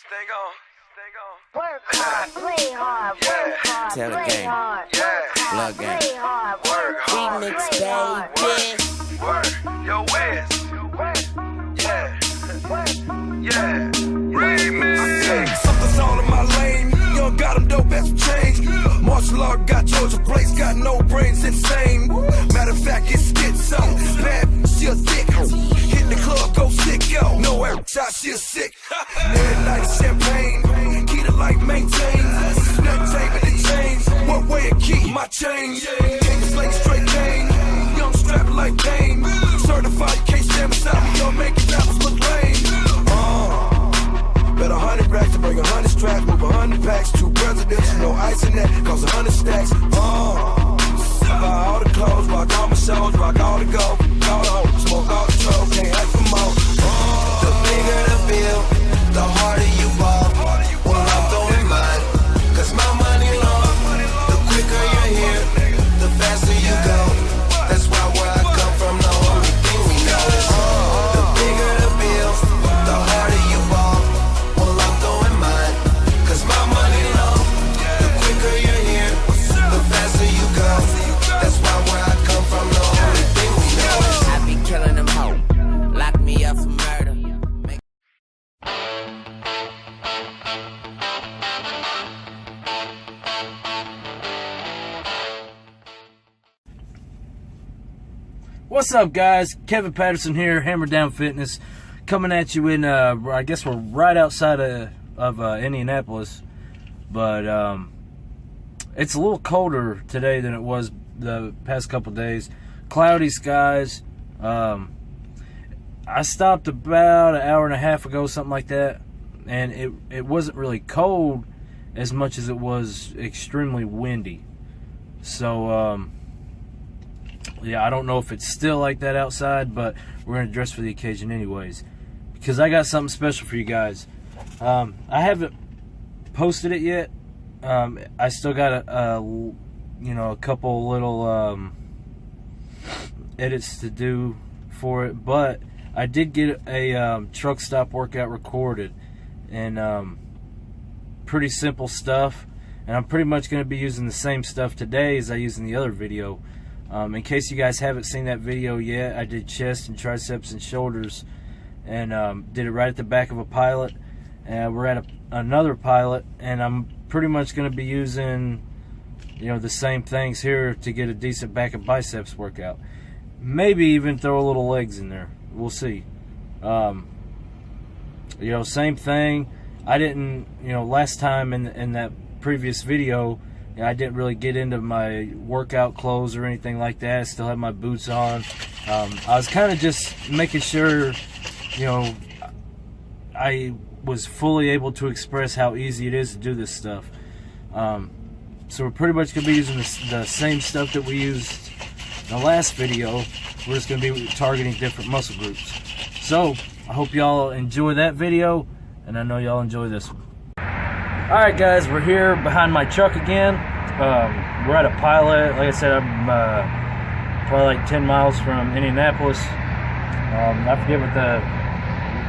Stay gone. Work hard, play hard, work hard, Tell the play game. hard, Yeah. work hard, Blood game. play hard, work hard, Remix, play hard, baby. Word. Yo, Wiz. work, Yeah. work. Yeah. Remix. Something's all in my lane. Young got them dope, that's change. Martial art got Georgia Blaze, got no brains, insane. Matter of fact, it's schizo. Bad, she a thick. Hit the club, go sick, yo. No air shot, she a sick. Midnight champagne. Key to life, maintain. Nothing tame in the chains. One way to keep my change. Can't explain straight game. Young strap like game. Certified, you can't stand beside me. Don't make your rappers look lame. Bet 100 racks to bring 100 straps, move 100 packs, 2 presidents, no ice in that, cause 100 stacks. Buy all the clothes, rock all my shows, rock all the gold, all the hoes, smoke all the troll, can't ask for more. The bigger the bill, the harder you ball. Well, I'm throwing mine, cause my money long. The quicker you're here, the faster you go. That's why where I come from, the only thing we know is the bigger the bill, the harder you ball. Well, I'm throwing mine, cause my money long. The quicker you're here, the faster you go. That's why where I come from, the only thing we know is I be killing them hoes. Lock me up for murder. What's up, guys? Kevin Patterson here, Hammer Down Fitness, coming at you in, I guess we're right outside of Indianapolis, but it's a little colder today than it was the past couple days. Cloudy skies. I stopped about an hour and a half ago, something like that, and it wasn't really cold as much as it was extremely windy. So, yeah, I don't know if it's still like that outside, but we're going to dress for the occasion anyways, because I got something special for you guys. I haven't posted it yet. I still got a couple little edits to do for it, but I did get a truck stop workout recorded, and pretty simple stuff, and I'm pretty much going to be using the same stuff today as I used in the other video. In case you guys haven't seen that video yet, I did chest and triceps and shoulders, and did it right at the back of a pilot. And we're at another pilot, and I'm pretty much going to be using, the same things here to get a decent back and biceps workout. Maybe even throw a little legs in there. We'll see. Same thing. I didn't, last time in that previous video, I didn't really get into my workout clothes or anything like that. I still had my boots on. I was kind of just making sure, I was fully able to express how easy it is to do this stuff. So we're pretty much going to be using the same stuff that we used in the last video. We're just going to be targeting different muscle groups. So I hope y'all enjoy that video, and I know y'all enjoy this one. Alright guys, we're here behind my truck again. We're at a pilot. Like I said, I'm probably like 10 miles from Indianapolis. I forget what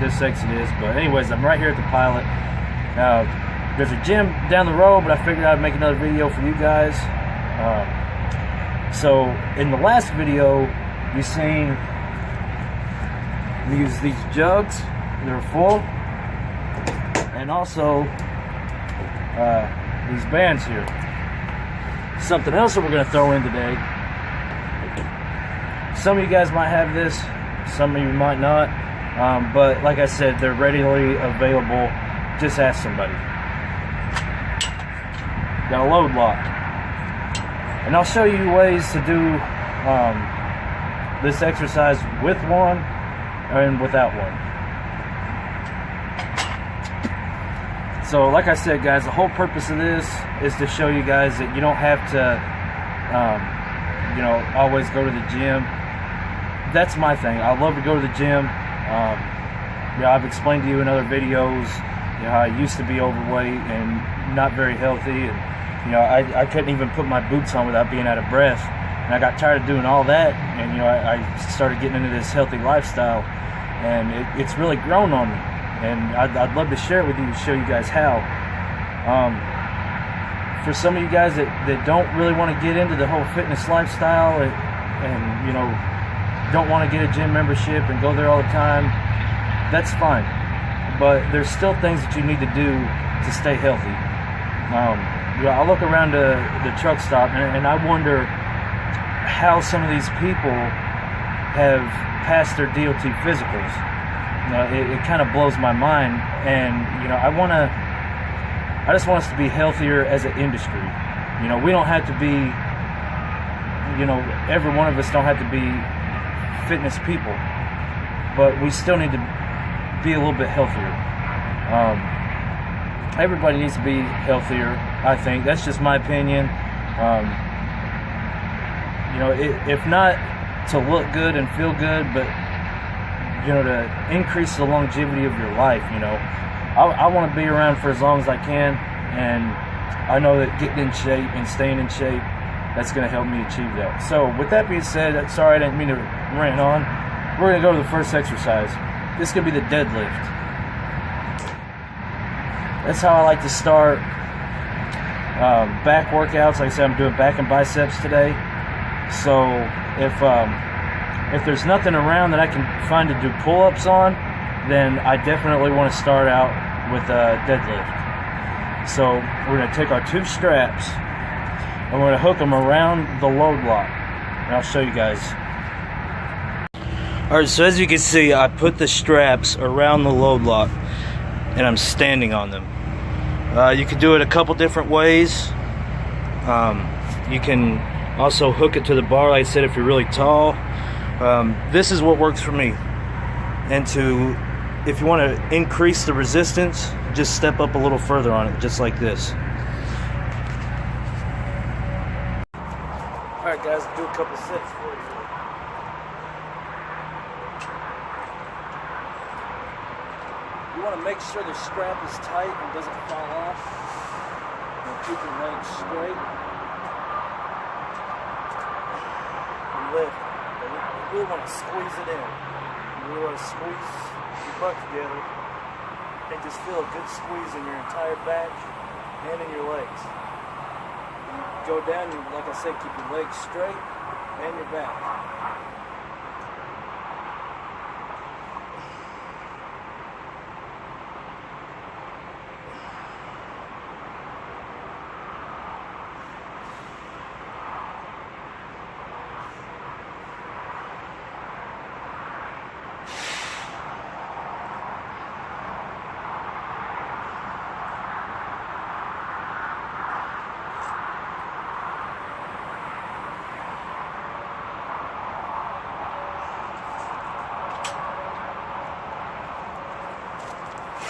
this exit is, but anyways, I'm right here at the pilot. There's a gym down the road, but I figured I'd make another video for you guys. So in the last video, you seen me use these jugs. They're full, and also these bands here. Something else that we're going to throw in today. Some of you guys might have this, some of you might not, but like I said, they're readily available. Just ask somebody. Got a load lock, and I'll show you ways to do this exercise with one and without one. So like I said, guys, the whole purpose of this is to show you guys that you don't have to, always go to the gym. That's my thing. I love to go to the gym. I've explained to you in other videos, how I used to be overweight and not very healthy, and I couldn't even put my boots on without being out of breath. And I got tired of doing all that, and I started getting into this healthy lifestyle, and it's really grown on me. and I'd love to share it with you to show you guys how. For some of you guys that don't really want to get into the whole fitness lifestyle and you know, don't want to get a gym membership and go there all the time, that's fine. But there's still things that you need to do to stay healthy. I look around the truck stop and I wonder how some of these people have passed their DOT physicals. It kind of blows my mind, and you know, I just want us to be healthier as an industry. You know, we don't have to be, you know, every one of us don't have to be fitness people, but we still need to be a little bit healthier. Everybody needs to be healthier, I think. That's just my opinion. You know, if not to look good and feel good, but, you know, to increase the longevity of your life, you know. I want to be around for as long as I can, and I know that getting in shape and staying in shape, that's going to help me achieve that. So with that being said, sorry I didn't mean to rant on. We're going to go to the first exercise. This is going to be the deadlift. That's how I like to start back workouts. Like I said, I'm doing back and biceps today. So if there's nothing around that I can find to do pull-ups on, then I definitely want to start out with a deadlift. So we're going to take our 2 straps and we're going to hook them around the load lock. And I'll show you guys. Alright, so as you can see, I put the straps around the load lock and I'm standing on them. You can do it a couple different ways. You can also hook it to the bar, like I said, if you're really tall. This is what works for me. And if you want to increase the resistance, just step up a little further on it, just like this. Alright guys, do a couple sets for you. You want to make sure the strap is tight and doesn't fall off. And keep your legs straight. And lift. You really want to squeeze it in. You really want to squeeze your butt together and just feel a good squeeze in your entire back and in your legs. You go down, you, like I said, keep your legs straight and your back.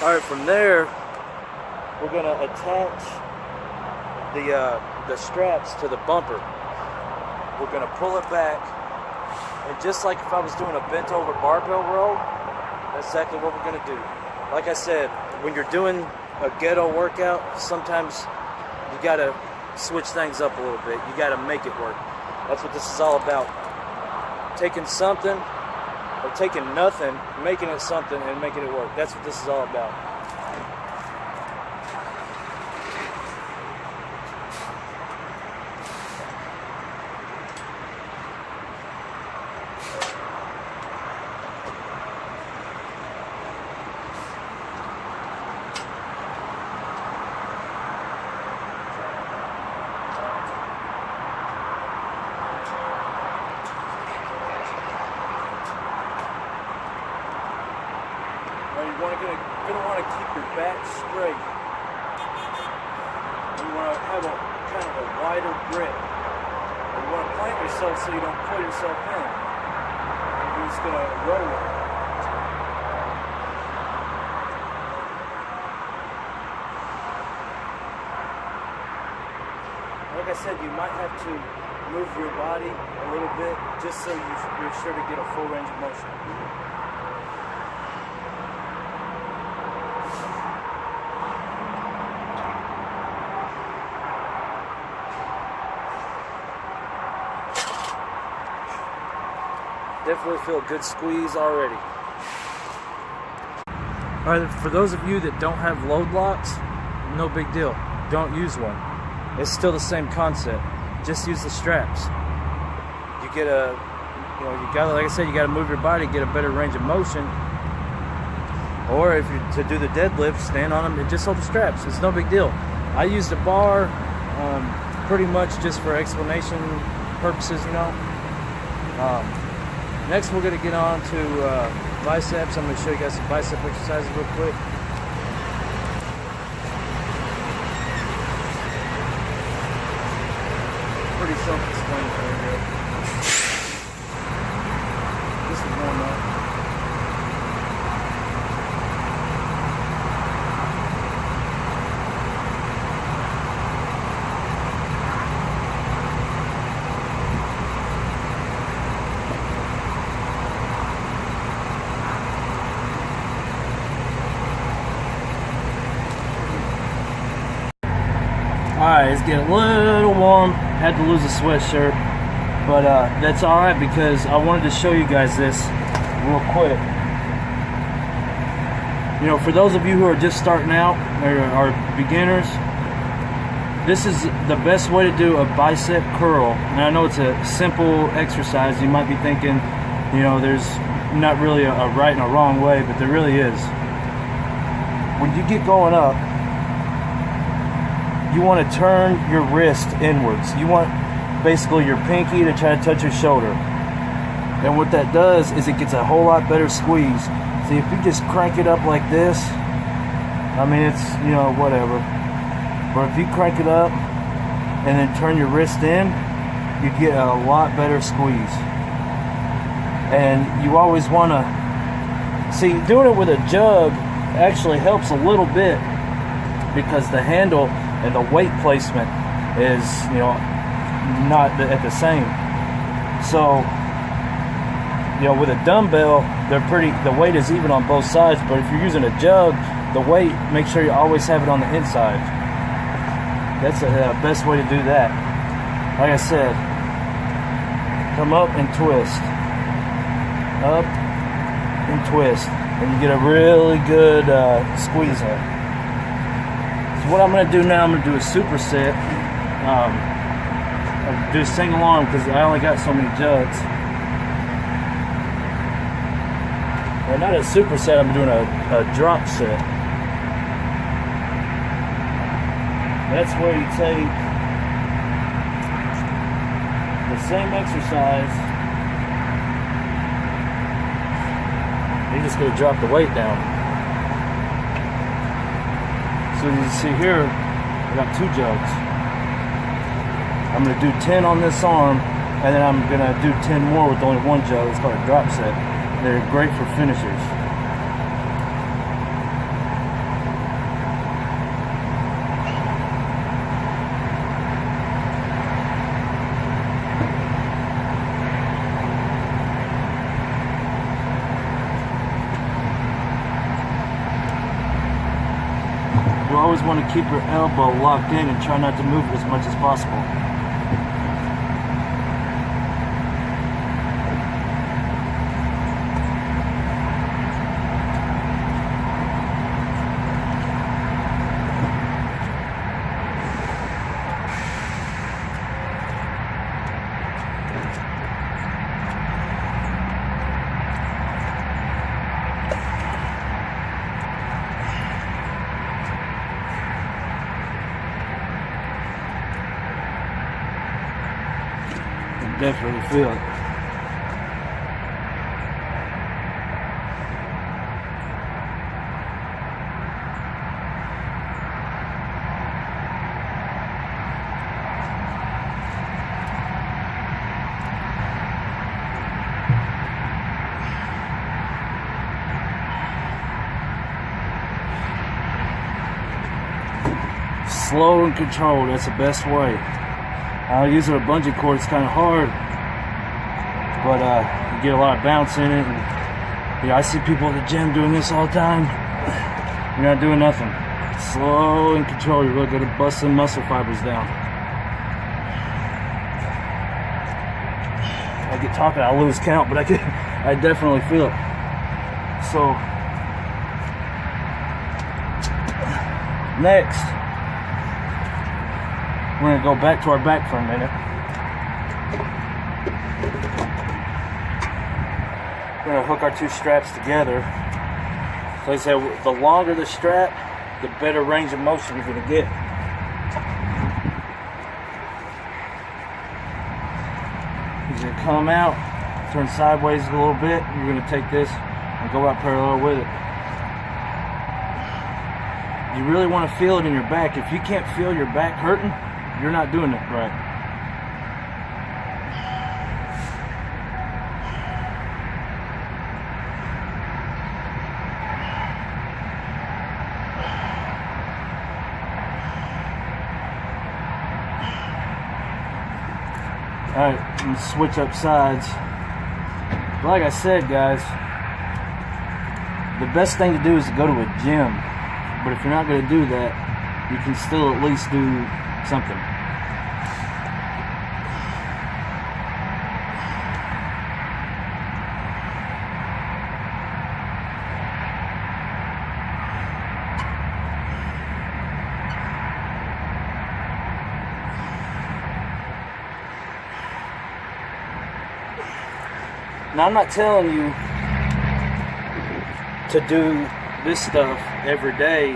Alright, from there, we're going to attach the straps to the bumper. We're going to pull it back, and just like if I was doing a bent over barbell row, that's exactly what we're going to do. Like I said, when you're doing a ghetto workout, sometimes you got to switch things up a little bit. You got to make it work. That's what this is all about. Taking something or taking nothing, making it something, and making it work. That's what this is all about. You're gonna want to keep your back straight. You want to have a kind of a wider grip. You want to plant yourself so you don't pull yourself in. You're just gonna roll it. Like I said, you might have to move your body a little bit just so you're sure to get a full range of motion. Definitely feel a good squeeze already. Alright, for those of you that don't have load locks, no big deal. Don't use one. It's still the same concept. Just use the straps. You get a, you know, you got, like I said, you got to move your body, get a better range of motion. Or if you to do the deadlift, stand on them and just hold the straps. It's no big deal. I used a bar, pretty much just for explanation purposes, you know. Next, we're gonna get on to biceps. I'm gonna show you guys some bicep exercises real quick. Pretty self-explanatory here. This is warm up. Alright, it's getting a little warm. Had to lose a sweatshirt, but that's alright because I wanted to show you guys this real quick. You know, for those of you who are just starting out or are beginners, this is the best way to do a bicep curl. And I know it's a simple exercise. You might be thinking, you know, there's not really a right and a wrong way, but there really is. When you get going up, you want to turn your wrist inwards. You want basically your pinky to try to touch your shoulder. And what that does is it gets a whole lot better squeeze. See, if you just crank it up like this, I mean, it's, you know, whatever. But if you crank it up and then turn your wrist in, you get a lot better squeeze. And you always want to, see, doing it with a jug actually helps a little bit because the handle and the weight placement is, you know, not at the same. So, you know, with a dumbbell, they're pretty, the weight is even on both sides, but if you're using a jug, the weight, make sure you always have it on the inside. That's the best way to do that. Like I said, come up and twist. Up and twist. And you get a really good squeeze in. So what I'm going to do now, I'm going to do a superset. I'll do a single arm because I only got so many jugs. Well, not a superset, I'm doing a drop set. That's where you take the same exercise. You're just going to drop the weight down. So you see here, I got 2 jugs. I'm going to do 10 on this arm, and then I'm going to do 10 more with only 1 jug. It's called a drop set. They're great for finishers. You always want to keep your elbow locked in and try not to move it as much as possible. Definitely feel it. Slow and controlled, that's the best way. I use a bungee cord, it's kind of hard, but you get a lot of bounce in it. And, you know, I see people at the gym doing this all the time. You're not doing nothing. Slow and controlled, you're really good at busting muscle fibers down. I get talking, I lose count, but I definitely feel it. So, Next, we're gonna go back to our back for a minute. We're gonna hook our two straps together. Like I said, the longer the strap, the better range of motion you're gonna get. You're gonna come out, turn sideways a little bit, and you're gonna take this and go out parallel with it. You really want to feel it in your back. If you can't feel your back hurting, you're not doing it right. Alright, I'm gonna switch up sides. Like I said, guys, the best thing to do is to go to a gym. But if you're not going to do that, you can still at least do something. Now, I'm not telling you to do this stuff every day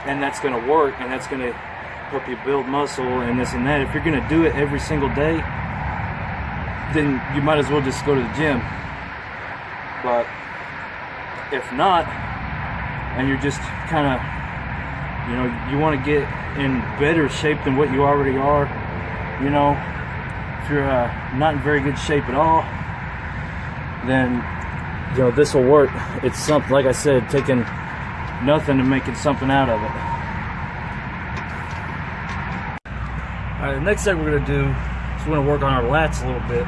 and that's going to work and that's going to help you build muscle and this and that. If you're going to do it every single day, then you might as well just go to the gym. But if not, and you're just kind of, you know, you want to get in better shape than what you already are, you know, if you're not in very good shape at all, then, you know, this will work. It's something, like I said, taking nothing and making something out of it. Alright, the next thing we're going to do is we're going to work on our lats a little bit.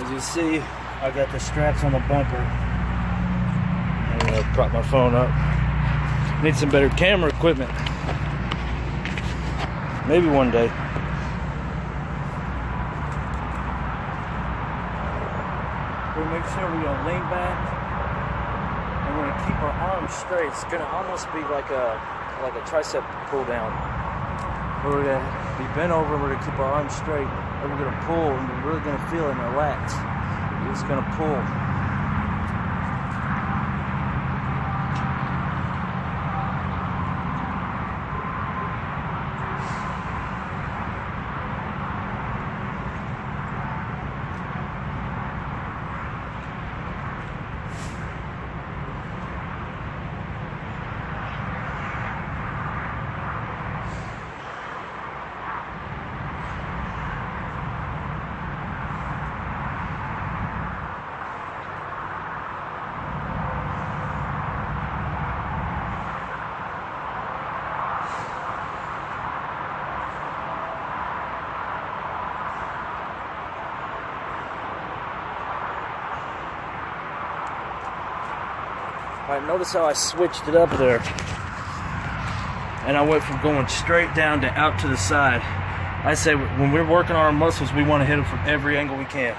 As you see, I got the straps on the bumper. I'm going to prop my phone up. Need some better camera equipment. Maybe one day. We'll make sure we're going to lean back and we're going to keep our arms straight. It's going to almost be like a tricep pull down. We're going to be bent over and we're going to keep our arms straight and we're going to pull and we're really going to feel it in our lats. We're just going to pull. Alright, notice how I switched it up there. And I went from going straight down to out to the side. I say when we're working on our muscles, we want to hit them from every angle we can.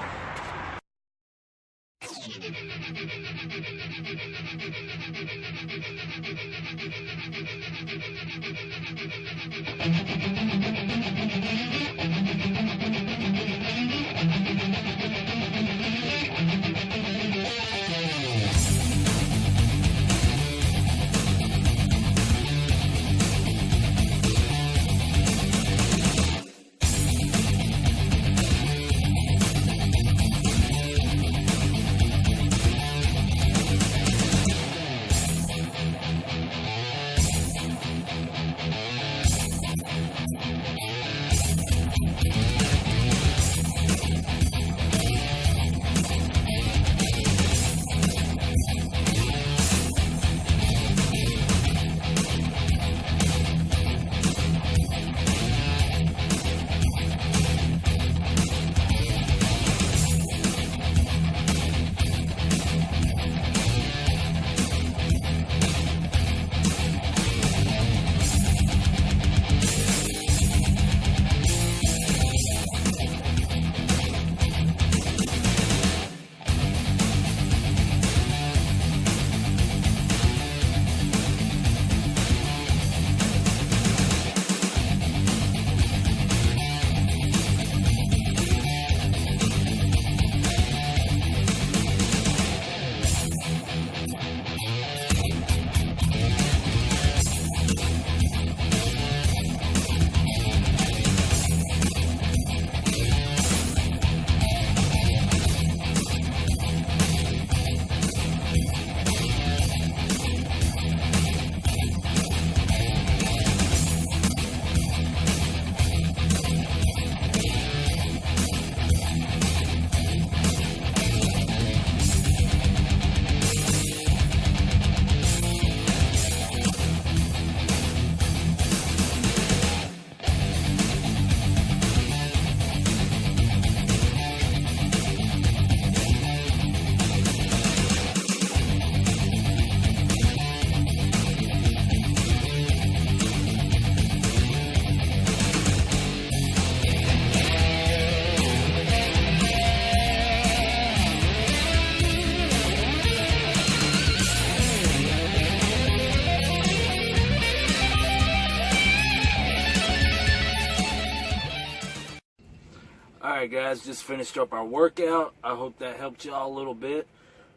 Alright guys, just finished up our workout. I hope that helped y'all a little bit.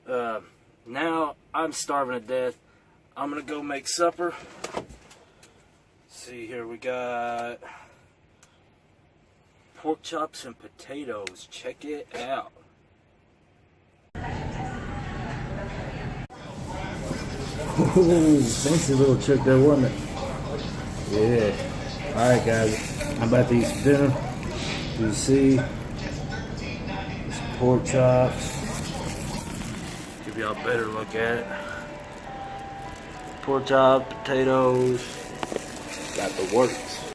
Now I'm starving to death. I'm gonna go make supper. See here, we got pork chops and potatoes. Check it out. Ooh, fancy little trick there, wasn't it? Yeah. Alright guys, I'm about to eat some dinner. You see, some pork chops. Give y'all a better look at it. Pork chop, potatoes. Got the works.